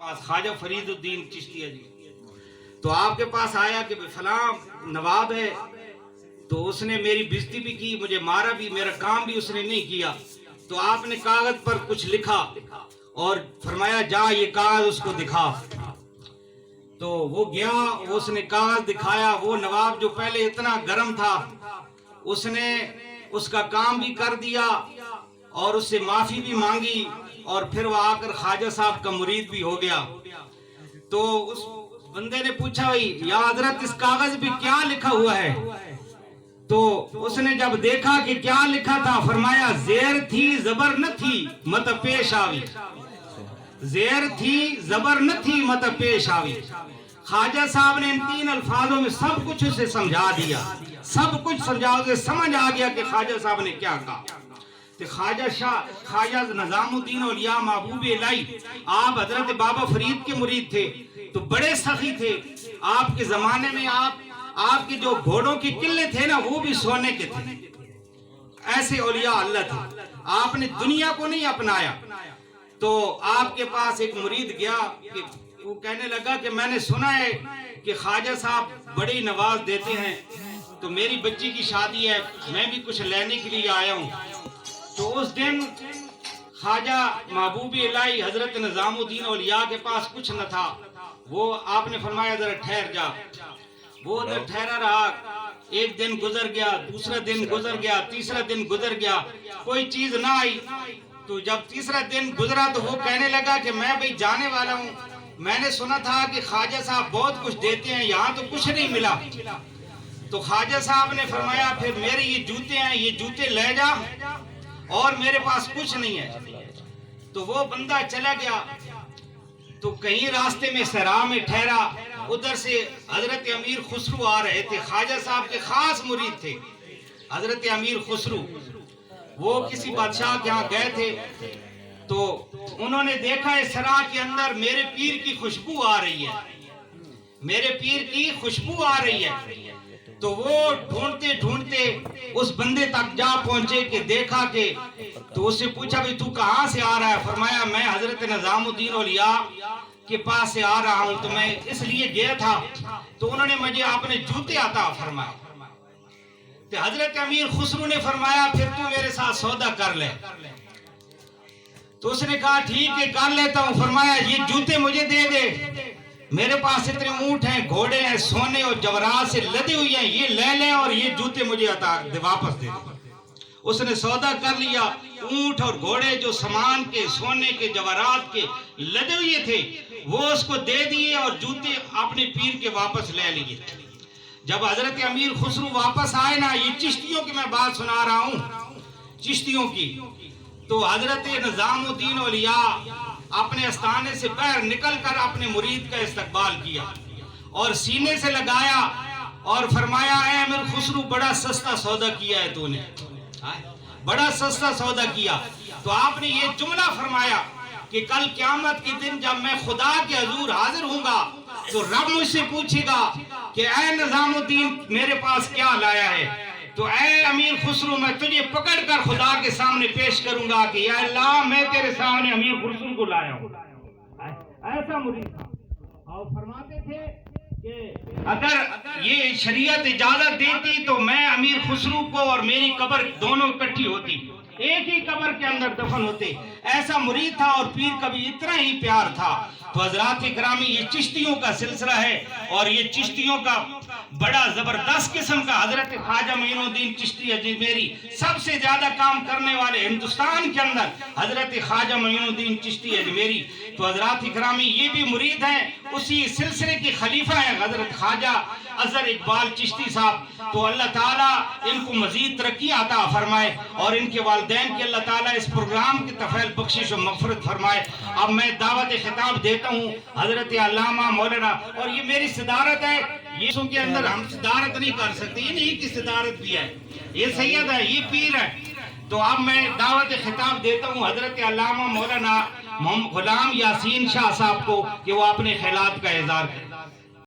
ख्वाजा फरीदुद्दीन चिश्तिया जी, तो आपके पास आया कि फलां नवाब है, तो उसने मेरी बेइज्जती भी की, मुझे मारा भी, मेरा काम भी उसने नहीं किया। तो आपने कागज पर कुछ लिखा और फरमाया जा ये कागज उसको दिखा। तो वो गया, उसने कागज दिखाया। वो नवाब जो पहले इतना गर्म था, उसने उसका काम भी कर दिया और उससे माफी भी मांगी, और फिर वो आकर ख्वाजा साहब का मुरीद भी हो गया। तो उस बंदे ने पूछा, भाई या हजरत इस कागज पे क्या लिखा हुआ है? तो उसने जब देखा कि क्या लिखा था, फरमाया जेर थी जबर न थी मत पेश आवी, जेर थी जबर न थी मत पेश आवी। ख्वाजा साहब ने इन 3 अल्फाजों में सब कुछ उसे समझा दिया, सब कुछ समझा, उसे समझ आ गया कि ख्वाजा साहब ने क्या कहा। तो ख्वाजा निजामुद्दीन औलिया महबूब इलाही, आप हजरत बाबा फरीद के मुरीद थे, तो बड़े सखी थे। आपके जमाने में आपके जो घोड़ों के किले थे ना, वो भी सोने के थे। ऐसे औलिया अल्लाह थे। आपने दुनिया को नहीं अपनाया। तो आपके पास एक मुरीद गया कि वो कहने लगा कि मैंने सुना है कि ख्वाजा साहब बड़ी नवाज देते हैं, तो मेरी बच्ची की शादी है, मैं भी कुछ लेने के लिए आया हूँ। तो उस दिन ख्वाजा महबूब इलाही हजरत निजामुद्दीन औलिया के पास कुछ न था। वो आपने फरमाया जरा ठहर जा। वो उधर ठहरा रहा। एक दिन गुजर गया, दूसरा दिन गुजर गया, तीसरा दिन गुजर गया, कोई चीज ना आई। तो जब तीसरा दिन गुजरा तो वो कहने लगा कि मैं भाई जाने वाला हूँ, मैंने सुना था कि ख्वाजा साहब बहुत कुछ देते हैं, यहाँ तो कुछ नहीं मिला। तो ख्वाजा साहब ने फरमाया फिर मेरे ये जूते हैं, ये जूते ले जा, और मेरे पास कुछ नहीं है। तो वो बंदा चला गया। तो कहीं रास्ते में सरा में ठहरा, उधर से हजरत अमीर खुसरू आ रहे थे, ख्वाजा साहब के खास मुरीद थे हजरत अमीर खुसरू। वो किसी बादशाह के यहाँ गए थे, तो उन्होंने देखा इस सरा के अंदर मेरे पीर की खुशबू आ रही है, मेरे पीर की खुशबू आ रही है। तो वो ढूंढते ढूंढते उस बंदे तक जा पहुंचे कि देखा कि, तो उससे पूछा भाई तू कहाँ से आ रहा है? फरमाया मैं हजरत निजामुद्दीन औलिया के पास से आ रहा हूं, तो मैं इसलिए गया था, तो उन्होंने मुझे अपने जूते अता फरमाए। तो हजरत अमीर खुसरू ने फरमाया फिर तू मेरे साथ सौदा कर ले। तो उसने कहा ठीक है कर लेता हूं। फरमाया ये जूते मुझे दे दे, मेरे पास इतने ऊंट हैं, घोड़े हैं, सोने और जवाहरात से लदे हुए हैं, ये ले ले और ये जूते मुझे वापस दे दे। उसने सौदा कर लिया। ऊंट और घोड़े जो सामान के, सोने के, जवाहरात के लदे हुए थे, वो उसको दे दिए और जूते अपने पीर के वापस ले लिए। जब हजरत अमीर खुसरू वापस आए ना, ये चिश्तियों की मैं बात सुना रहा हूँ, चिश्तियों की, तो हजरत निजामुद्दीन औलिया अपने आस्थाने से बाहर निकलकर अपने मुरीद का इस्तकबाल किया और सीने से लगाया और फरमाया ऐ अमीर खुसरू बड़ा सस्ता सौदा किया है तूने, बड़ा सस्ता सौदा किया। तो आपने ये जुमला फरमाया कि कल क़यामत के दिन जब मैं खुदा के हजूर हाजिर होऊंगा तो रब मुझसे पूछेगा कि ऐ निजामुद्दीन मेरे पास क्या लाया है? तो ऐ अमीर खुसरू मैं तुझे पकड़कर खुदा के सामने पेश करूंगा कि या अल्लाह मैं तेरे सामने अमीर खुसरू को लाया हूं। ऐसा मुरीद था। और फरमाते थे कि अगर ये शरीयत इजाजत देती तो मैं अमीर खुसरू को और मेरी कब्र दोनों इकट्ठी होती, एक ही कब्र के अंदर दफन होते। ऐसा मुरीद था और पीर का भी इतना ही प्यार था। तो हजरात इकरामी ये चिश्तियों का सिलसिला है और ये चिश्तियों का बड़ा जबरदस्त किस्म का हजरत ख्वाजा मोइनुद्दीन चिश्ती अजमेरी सबसे ज्यादा काम करने वाले हिंदुस्तान के अंदर हजरत ख्वाजा मोइनुद्दीन चिश्ती अजमेरी। तो हजरात इकरामी ये भी मुरीद हैं, उसी सिलसिले के खलीफा हैं हजरत ख्वाजा अजहर इकबाल चिश्ती साहब। तो अल्लाह ताला इनको मजीद तरक्की अता फरमाए और इनके वालिदैन की अल्लाह ताला इस प्रोग्राम की तफैल बख्शिश और मग़फ़िरत फरमाए। अब मैं दावत खिताब देता हूँ हजरत अल्लामा मौलाना, और ये मेरी सदारत है, ये के अंदर हम सदारत नहीं कर सकते, ये नहीं की सदारत भी है, ये सैयद है, ये पीर है। तो अब मैं दावत खिताब देता हूँ हजरत अल्लामा मौलाना गुलाम यासीन शाह साहब को कि वो अपने ख्यालात का इज़हार करें।